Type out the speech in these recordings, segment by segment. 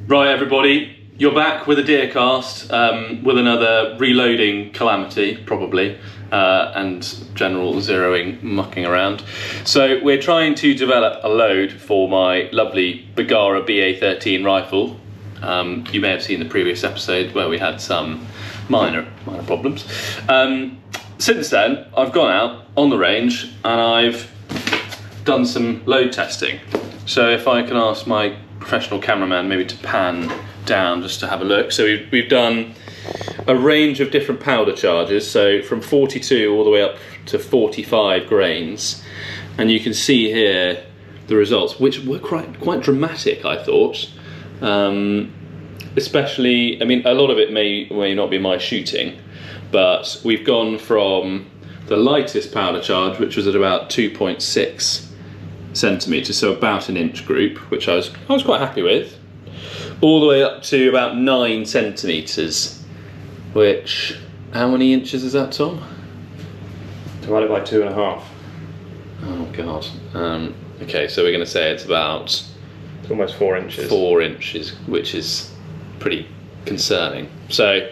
Right, everybody, you're back with a deer cast, with another reloading calamity, probably, and general zeroing, mucking around. So we're trying to develop a load for my lovely Bergara BA13 rifle. You may have seen the previous episode where we had some minor problems. Since then, I've gone out on the range and I've done some load testing. So if I can ask my professional cameraman maybe to pan down just to have a look. So we've done a range of different powder charges, so from 42 all the way up to 45 grains, and you can see here the results, which were quite dramatic, I thought. Especially, I mean, a lot of it may not be my shooting, but we've gone from the lightest powder charge, which was at about 2.6 centimetres, so about an inch group, which I was quite happy with, all the way up to about 9 centimetres, which, how many inches is that, Tom? Divided by 2.5. Oh God. Okay, so we're going to say it's almost 4 inches. 4 inches, which is pretty concerning. So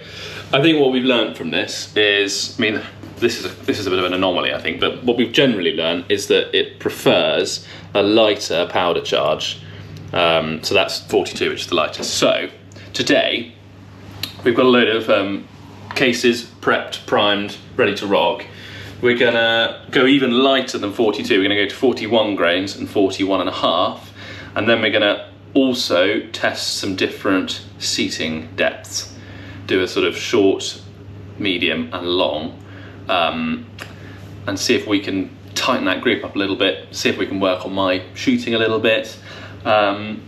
I think what we've learned from this is, I mean, this is a bit of an anomaly, I think, but what we've generally learned is that it prefers a lighter powder charge. So that's 42, which is the lightest. So today we've got a load of cases prepped, primed, ready to rock. We're gonna go even lighter than 42. We're gonna go to 41 grains and 41.5, and then we're gonna also test some different seating depths. Do a sort of short, medium and long, and see if we can tighten that grip up a little bit, see if we can work on my shooting a little bit, and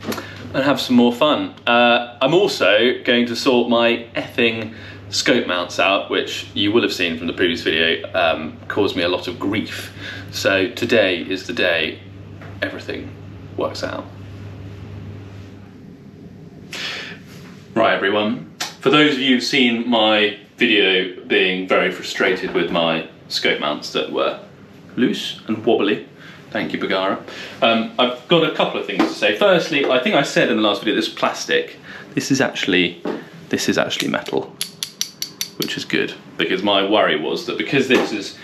have some more fun. I'm also going to sort my effing scope mounts out, which you will have seen from the previous video, caused me a lot of grief. So today is the day everything works out. Right, everyone, for those of you who've seen my video being very frustrated with my scope mounts that were loose and wobbly, thank you, Bergara. I've got a couple of things to say. Firstly, I think I said in the last video, this plastic, this is actually metal, which is good, because my worry was that because this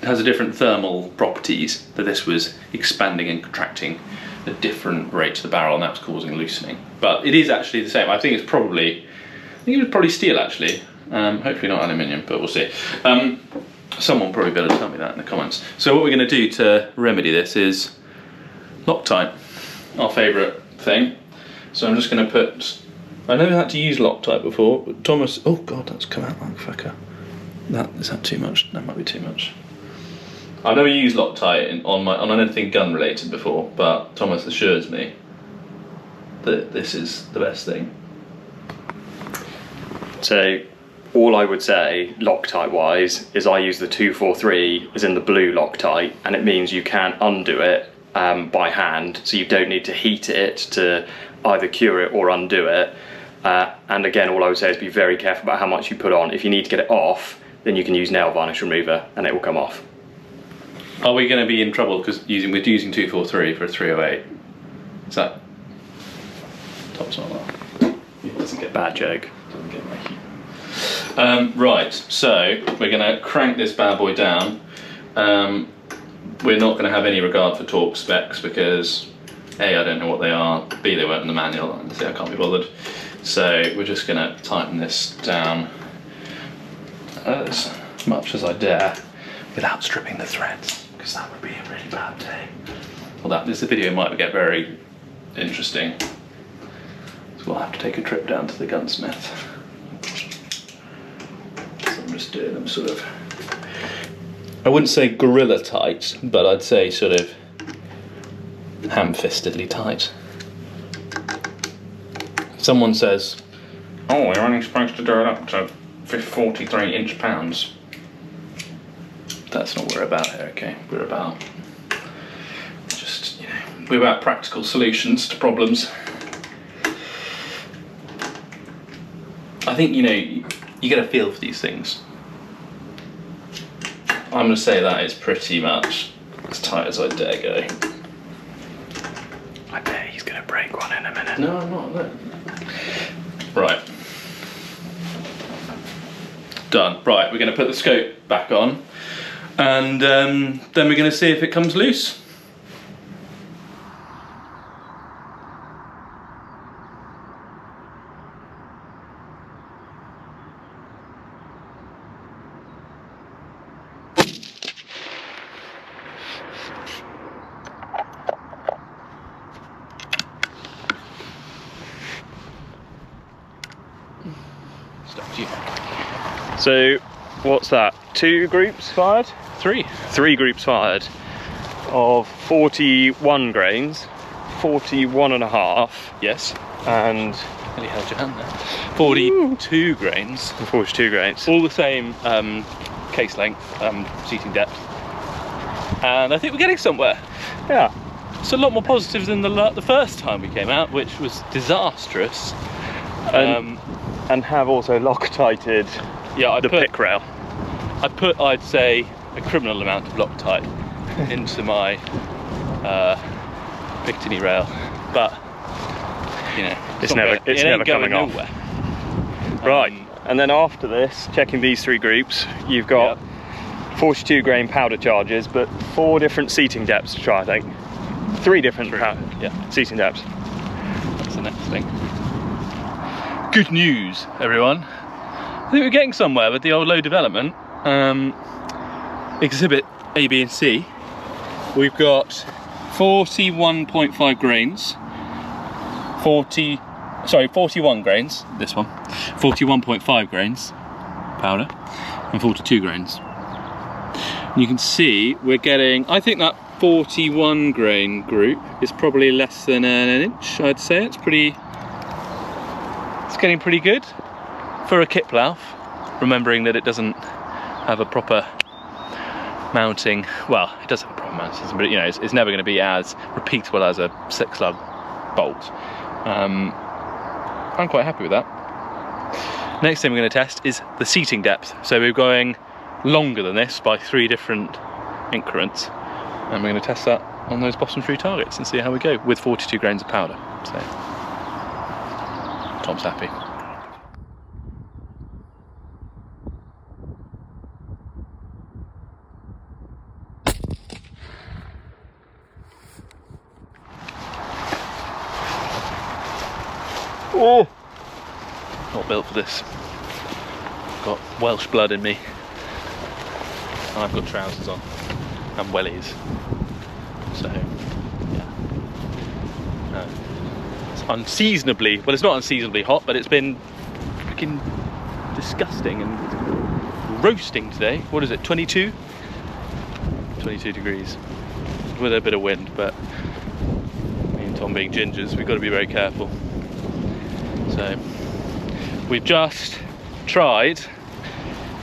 has a different thermal properties, that this was expanding and contracting at a different rate to the barrel, and that was causing loosening. But it is actually the same. I think it was probably steel, actually. Hopefully not aluminium, but we'll see. Someone probably better tell me that in the comments. So what we're going to do to remedy this is Loctite, our favourite thing. So I'm just going to put, I never had to use Loctite before, but Thomas, oh God, that's come out like a fucker. Is that too much? That might be too much. I've never used Loctite on anything gun related before, but Thomas assures me that this is the best thing. So all I would say, Loctite wise, is I use the 243 as in the blue Loctite, and it means you can undo it by hand, so you don't need to heat it to either cure it or undo it. And again, all I would say is be very careful about how much you put on. If you need to get it off, then you can use nail varnish remover and it will come off. Are we going to be in trouble because we're using 243 for a 308? Is that Tom's not that? It doesn't get bad joke. Doesn't get my heat. Right, so we're going to crank this bad boy down. We're not going to have any regard for torque specs because A, I don't know what they are, B, they weren't in the manual, and C, I can't be bothered. So we're just going to tighten this down as much as I dare without stripping the threads, because that would be a really bad day. Well, this video might get very interesting, so we'll have to take a trip down to the gunsmith. So I'm just doing them sort of, I wouldn't say gorilla tight, but I'd say sort of ham-fistedly tight. If someone says, oh, you're only supposed to do it up to 43 inch-pounds. That's not what we're about here, okay? We're about just, we're about practical solutions to problems. I think, you get a feel for these things. I'm going to say that it's pretty much as tight as I dare go. I bet he's going to break one in a minute. No, I'm not. No. Right. Done. Right, we're going to put the scope back on, and then we're going to see if it comes loose. So, what's that? 2 groups fired? 3. 3 groups fired of 41 grains, 41 and a half, Yes. and Nearly held your hand there. 42 grains. 42 grains. All the same case length, seating depth. And I think we're getting somewhere. Yeah. It's a lot more positive than the first time we came out, which was disastrous. And have also Loctited the pick rail. I put, I'd say, a criminal amount of Loctite into my Picatinny rail, but you know, it's never coming off. Nowhere. Right, and then after this, checking these 3 groups, you've got 42 grain powder charges, but 4 different seating depths to try, I think. 3 different seating depths. That's the next thing. Good news, everyone. I think we're getting somewhere with the old low development. Exhibit A, B and C. We've got 41.5 grains. 41 grains, this one. 41.5 grains powder and 42 grains. And you can see we're getting, I think that 41 grain group is probably less than an inch, I'd say. It's getting pretty good for a Kiplauf, remembering that it doesn't have a proper mounting. Well, it does have a proper mounting system, but you know, it's never going to be as repeatable as a 6 lug bolt. I'm quite happy with that. Next thing we're going to test is the seating depth. So we're going longer than this by 3 different increments, and we're going to test that on those bottom 3 targets and see how we go with 42 grains of powder. So Tom's happy. Oh! Not built for this. Got Welsh blood in me. And I've got trousers on and wellies. So, yeah. It's unseasonably, well, it's not unseasonably hot, but it's been freaking disgusting and roasting today. What is it, 22? 22 degrees. With a bit of wind, but me and Tom being gingers, we've got to be very careful. So we've just tried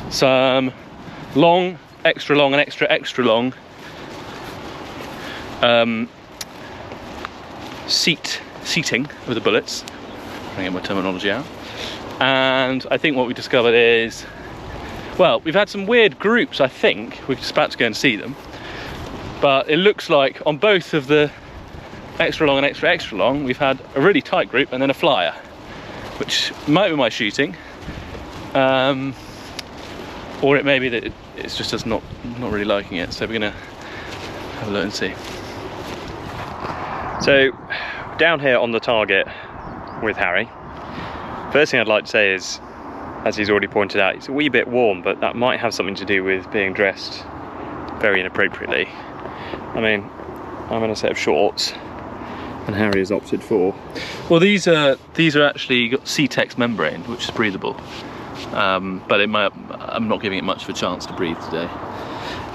some long, extra long and extra long seating with the bullets. Trying to get my terminology out. And I think what we discovered is, well, we've had some weird groups, I think. We're just about to go and see them. But it looks like on both of the extra long and extra long, we've had a really tight group and then a flyer, which might be my shooting, or it may be that it's just us not really liking it. So we're gonna have a look and see. So down here on the target with Harry, first thing I'd like to say is, as he's already pointed out, it's a wee bit warm, but that might have something to do with being dressed very inappropriately. I mean, I'm in a set of shorts, and Harry has opted for. Well, these are actually got C-Tex membrane, which is breathable, but I'm not giving it much of a chance to breathe today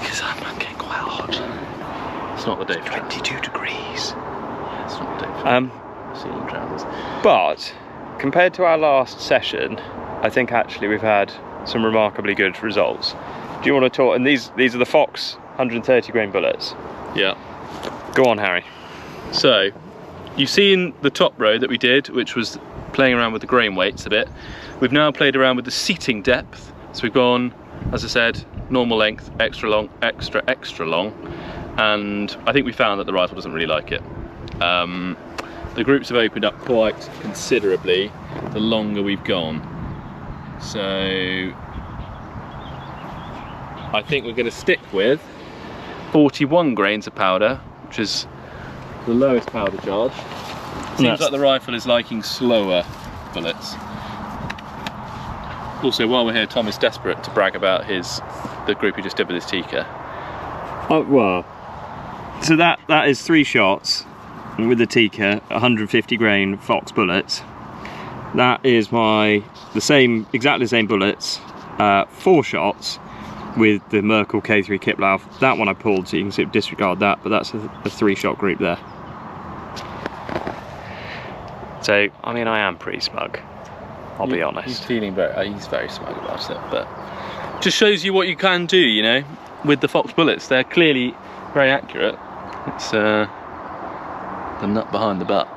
because I'm getting quite hot. It's not the day for 22 degrees. Yeah, it's not the day for ceiling trousers. But compared to our last session, I think actually we've had some remarkably good results. Do you want to talk? And these are the Fox 130 grain bullets. Yeah. Go on, Harry. So, you've seen the top row that we did, which was playing around with the grain weights a bit. We've now played around with the seating depth. So we've gone, as I said, normal length, extra long, extra long. And I think we found that the rifle doesn't really like it. the groups have opened up quite considerably the longer we've gone. So I think we're going to stick with 41 grains of powder, which is the lowest powder charge. Seems like the rifle is liking slower bullets. Also, while we're here, Tom is desperate to brag about the group he just did with his Tikka. Oh, well, so that is 3 shots with the Tikka, 150 grain Fox bullets. That is exactly the same bullets, 4 shots with the Merkel K3 Kiplauf. That one I pulled, so you can sort of disregard that, but that's a 3-shot group there. So, I mean, I am pretty smug, I'll be honest. He's feeling he's very smug about it, but just shows you what you can do, you know, with the Fox bullets. They're clearly very accurate. It's the nut behind the butt.